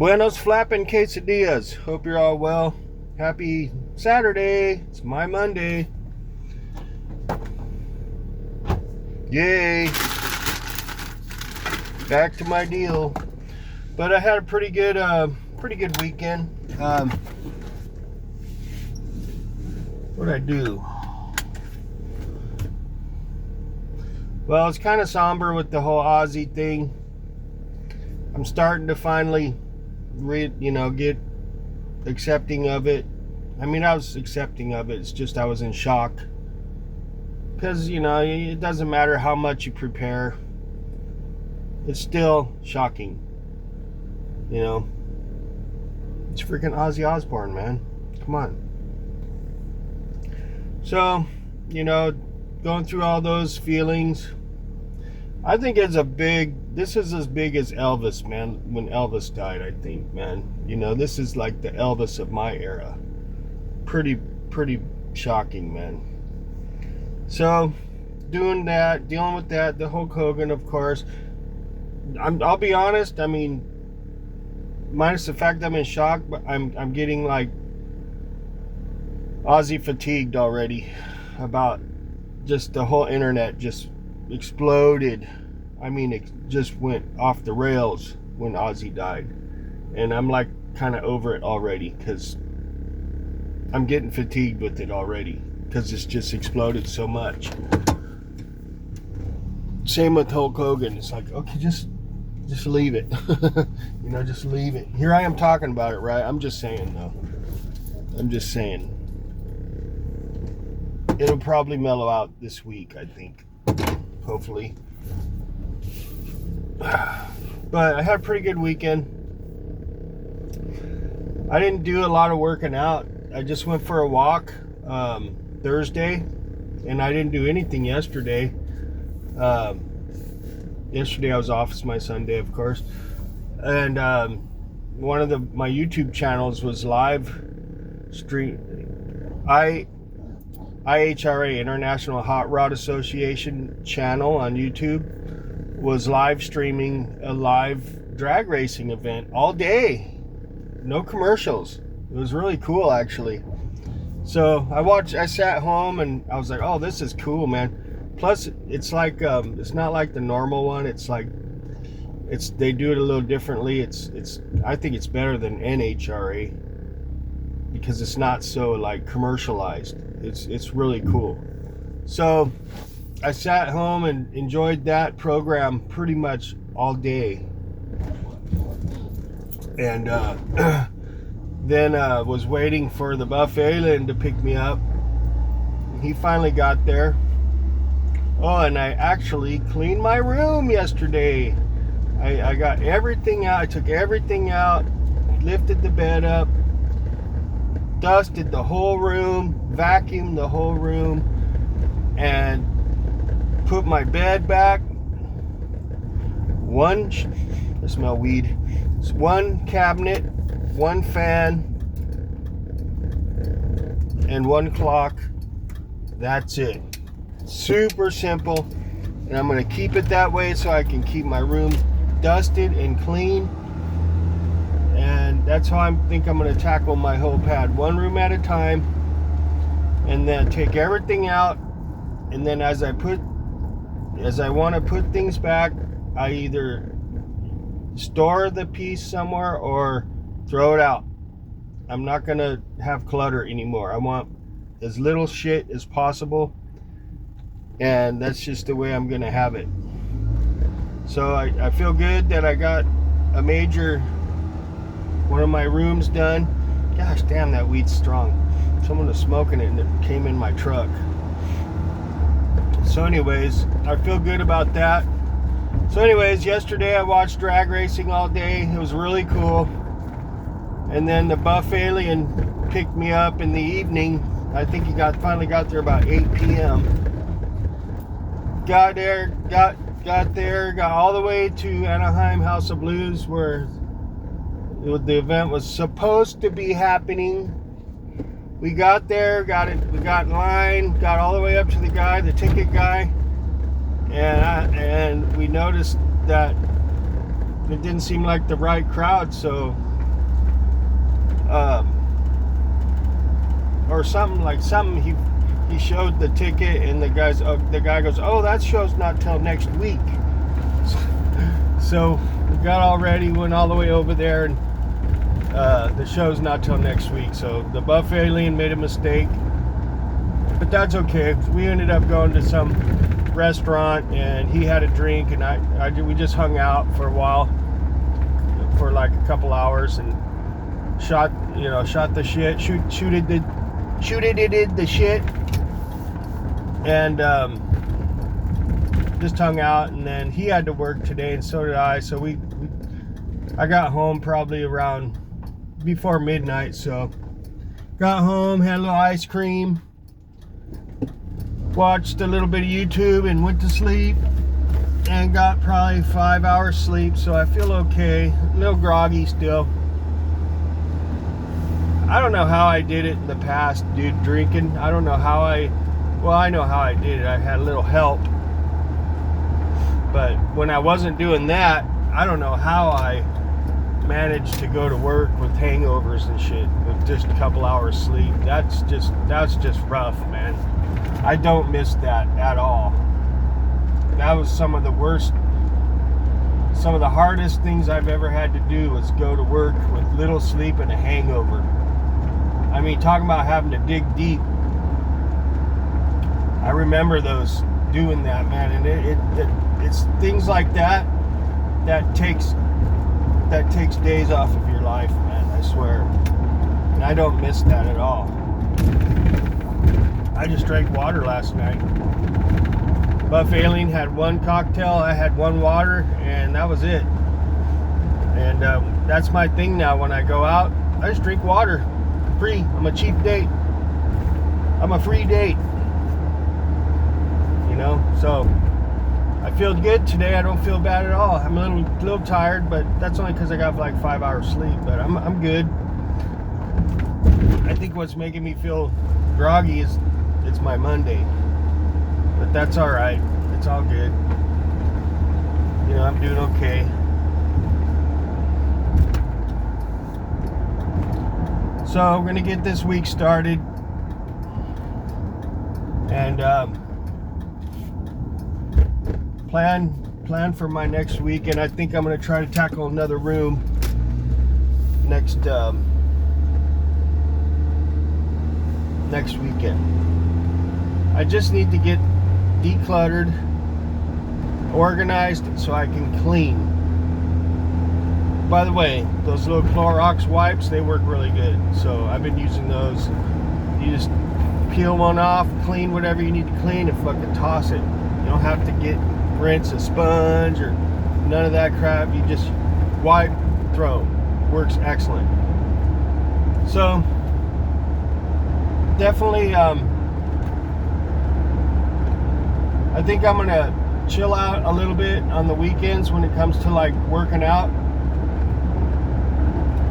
Buenos flapping quesadillas. Hope you're all well. Happy Saturday. It's my Monday. Yay. Back to my deal. But I had a pretty good weekend. What'd I do? Well, it's kind of somber with the whole Ozzy thing. I'm starting to finally get accepting of it. I mean, I was accepting of it. It's just I was in shock. Because, it doesn't matter how much you prepare. It's still shocking. It's freaking Ozzy Osbourne, man. Come on. So, going through all those feelings. I think this is as big as Elvis, man, when Elvis died, I think, man. This is like the Elvis of my era. Pretty shocking, man. So, dealing with that, the Hulk Hogan, of course. I'll be honest, I mean, minus the fact that I'm in shock, but I'm getting like Ozzy fatigued already about just the whole internet just exploded. I mean, it just went off the rails when Ozzy died. And I'm like kind of over it already because I'm getting fatigued with it already because it's just exploded so much. Same with Hulk Hogan. It's like, okay, just leave it. Just leave it. Here I am talking about it, right? I'm just saying, though. It'll probably mellow out this week, I think. Hopefully. But I had a pretty good weekend. I didn't do a lot of working out. I just went for a walk Thursday, and I didn't do anything yesterday. Yesterday I was off. It's my Sunday, of course. And one of my YouTube channels was live stream. IHRA, International Hot Rod Association channel on YouTube, was live streaming a live drag racing event all day. No commercials. It was really cool, actually. So I sat home and I was like, oh, this is cool, man. Plus, it's like, it's not like the normal one. It's like, they do it a little differently. I think it's better than NHRA because it's not so like commercialized. It's really cool. So I sat home and enjoyed that program pretty much all day. And then was waiting for the Buff Alien to pick me up. He finally got there. Oh, and I actually cleaned my room yesterday. I got everything out. I took everything out, lifted the bed up, dusted the whole room, vacuumed the whole room, and put my bed back. I smell weed. It's one cabinet, one fan, and one clock. That's it. Super simple. And I'm going to keep it that way so I can keep my room dusted and clean. And that's how I think I'm going to tackle my whole pad, one room at a time, and then take everything out. And then as I want to put things back, I either store the piece somewhere or throw it out. I'm not going to have clutter anymore. I want as little shit as possible, and that's just the way I'm going to have it. So I feel good that I got one of my rooms done. Gosh damn, that weed's strong. Someone was smoking it and it came in my truck. So anyways, I feel good about that. So anyways, yesterday I watched drag racing all day. It was really cool. And then the Buff Alien picked me up in the evening. I think he finally got there about 8 p.m. Got all the way to Anaheim House of Blues where the event was supposed to be happening. We got there, we got in line, got all the way up to the ticket guy, and we noticed that it didn't seem like the right crowd, so or something like something. He showed the ticket, and the guy goes, "Oh, that show's not till next week." So we got all ready, went all the way over there, and the show's not till next week. So the buffet alien made a mistake, but that's okay. We ended up going to some restaurant, and he had a drink, and we just hung out for a while, for like a couple hours, and shot the shit, shooted the shit, and just hung out. And then he had to work today, and so did I. So I got home probably around before midnight. So got home, had a little ice cream, watched a little bit of YouTube, and went to sleep, and got probably 5 hours sleep. So I feel okay, a little groggy still. I don't know how I did it in the past, dude, drinking. I don't know how I know how I did it. I had a little help. But when I wasn't doing that, I don't know how I managed to go to work with hangovers and shit with just a couple hours sleep. That's just rough, man. I don't miss that at all. That was some of the hardest things I've ever had to do, was go to work with little sleep and a hangover. I mean, talking about having to dig deep. I remember doing that, man, and it's things like that takes days off of your life, man, I swear. And I don't miss that at all. I just drank water last night. Buffet Alien had one cocktail, I had one water, and that was it. And that's my thing now. When I go out, I just drink water. Free. I'm a cheap date. I'm a free date. So I feel good today. I don't feel bad at all. I'm a little tired, but that's only because I got like 5 hours sleep. But I'm good. I think what's making me feel groggy is it's my Monday. But that's all right. It's all good. I'm doing okay. So we're gonna get this week started, and plan for my next week. And I think I'm gonna try to tackle another room next weekend. I just need to get decluttered, organized, so I can clean. By the way, those little Clorox wipes, they work really good. So I've been using those. You just peel one off, clean whatever you need to clean, and fucking toss it. You don't have to rinse a sponge or none of that crap. You just wipe, throw. Works excellent. So definitely, I think I'm gonna chill out a little bit on the weekends when it comes to like working out,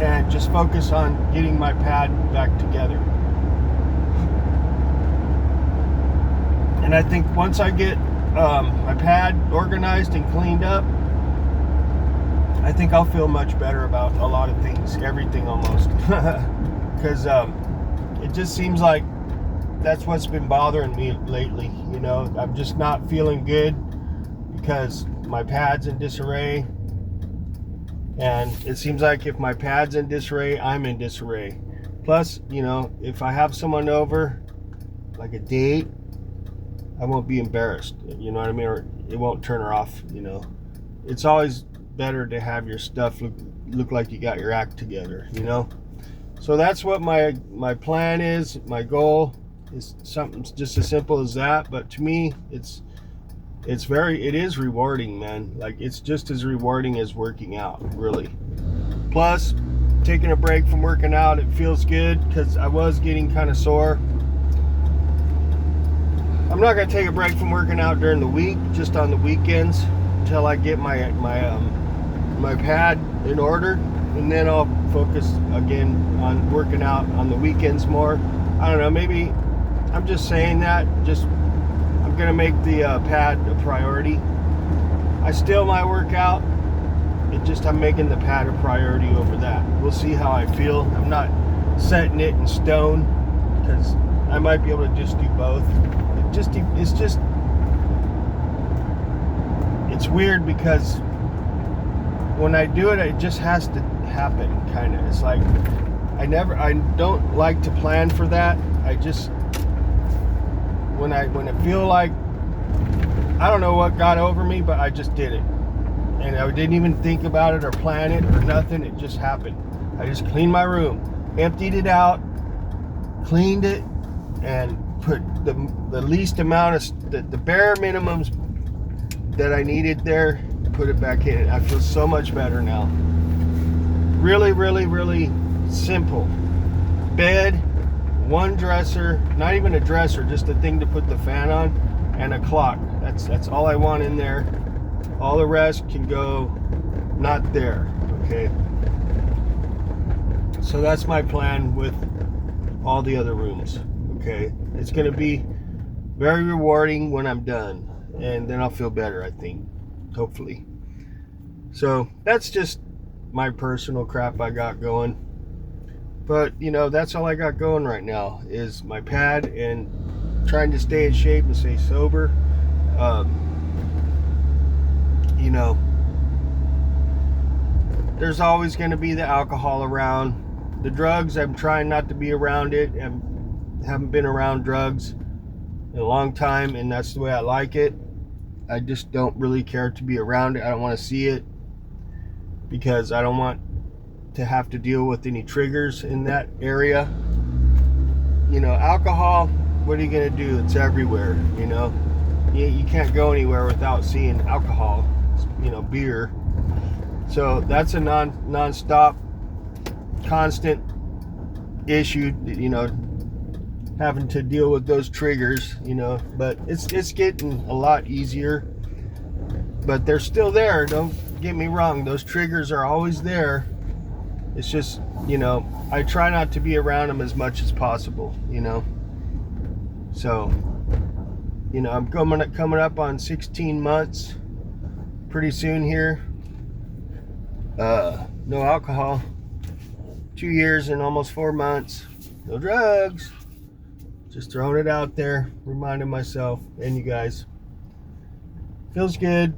and just focus on getting my pad back together. And I think once I get my pad organized and cleaned up, I think I'll feel much better about a lot of things, everything almost. Because it just seems like that's what's been bothering me lately. I'm just not feeling good because my pad's in disarray. And it seems like if my pad's in disarray, I'm in disarray. Plus, if I have someone over, like a date, I won't be embarrassed. You know what I mean? Or it won't turn her off, It's always better to have your stuff look like you got your act together, So that's what my plan is. My goal is something just as simple as that. But to me, it is rewarding, man. Like, it's just as rewarding as working out, really. Plus, taking a break from working out, it feels good because I was getting kind of sore. I'm not going to take a break from working out during the week, just on the weekends until I get my pad in order, and then I'll focus again on working out on the weekends more. I don't know, maybe I'm just saying that, I'm gonna make the pad a priority. I still might work out. I'm making the pad a priority over that. We'll see how I feel. I'm not setting it in stone, because I might be able to just do both. It's weird because when I do it, it just has to happen, kind of. It's like I don't like to plan for that. I just, when I feel like, I don't know what got over me, but I just did it. And I didn't even think about it or plan it or nothing. It just happened. I just cleaned my room, emptied it out, cleaned it, and put the least amount of, the bare minimums that I needed there, put it back in. I feel so much better now. Really, really, really simple. Bed, one dresser, not even a dresser, just a thing to put the fan on, and a clock. That's all I want in there. All the rest can go not there, okay? So that's my plan with all the other rooms, okay? It's gonna be very rewarding when I'm done, and then I'll feel better, I think, hopefully. So that's just my personal crap I got going. But, you know, that's all I got going right now is my pad and trying to stay in shape and stay sober. You know, there's always going to be the alcohol around. The drugs, I'm trying not to be around it. I haven't been around drugs in a long time, and that's the way I like it. I just don't really care to be around it. I don't want to see it because I don't want to have to deal with any triggers in that area. You know, alcohol, what are you going to do? It's everywhere, you know. You can't go anywhere without seeing alcohol, you know, beer. So that's a non-stop, constant issue, you know, having to deal with those triggers, you know. But it's getting a lot easier, but they're still there. Don't get me wrong, those triggers are always there. It's just, you know, I try not to be around them as much as possible, you know. So, you know, I'm coming up on 16 months pretty soon here. No alcohol. 2 years and almost 4 months. No drugs. Just throwing it out there, reminding myself and you guys. Feels good.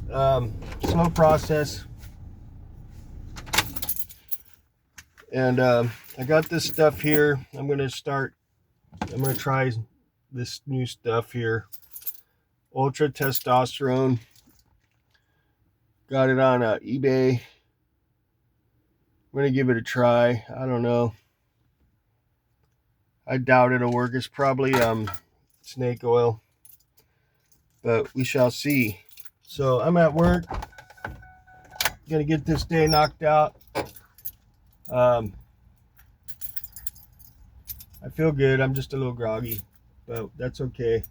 Slow process. And I got this stuff here. I'm gonna try this new stuff here. Ultra Testosterone. Got it on eBay. I'm gonna give it a try. I don't know. I doubt it'll work. It's probably snake oil, but we shall see. So I'm at work. Gonna get this day knocked out. I feel good. I'm just a little groggy, but that's okay.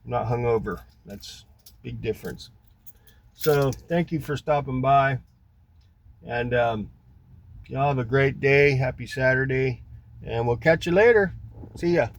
I'm not hungover. That's a big difference. So thank you for stopping by, and y'all have a great day. Happy Saturday, and we'll catch you later. See ya.